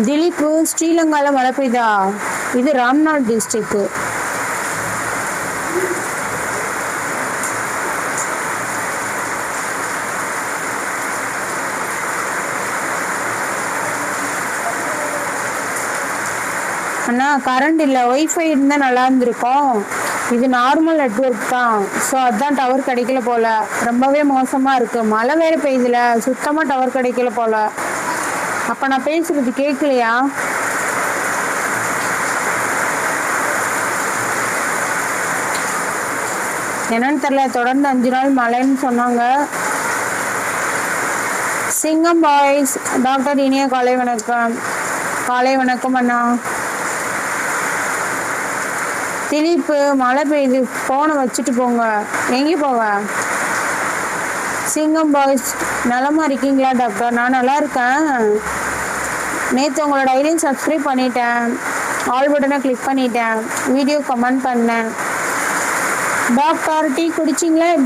திலீப் ஸ்ரீலங்கால மழை பெய்தா? இது ராம்நாத் டிஸ்ட்ரிக்ட். அண்ணா கரண்ட் இல்லை, ஒய்ஃபை இருந்தால் நல்லா இருந்திருக்கும். இது நார்மல் நெட்ஒர்க் தான், ஸோ அதான் டவர் கிடைக்கல போல. ரொம்பவே மோசமாக இருக்குது, மழை வேறு பெய்யுதுல, சுத்தமாக டவர் கிடைக்கல போல. அப்போ நான் பேசுறது கேட்கலையா? என்னன்னு தெரியல, தொடர்ந்து 5 நாள் மழைன்னு சொன்னாங்க. சிங்கம் பாய்ஸ் டாக்டர் இனிய காலை வணக்கம். காலை வணக்கம் அண்ணா. திலீப் மழை பெய்யுது, போனை வச்சுட்டு போங்க. எங்கே போக? சிங்கம் பாய்ஸ் நலமா இருக்கீங்களா டாக்டர்? நான் நல்லா இருக்கேன். நேற்று உங்களோட ஐடியும் சப்ஸ்கிரைப் பண்ணிட்டேன், ஆல் பட்டனை கிளிக் பண்ணிட்டேன், வீடியோ கமெண்ட் பண்ணேன். டாக்டர் டீ குடிச்சிங்களா? எப்படி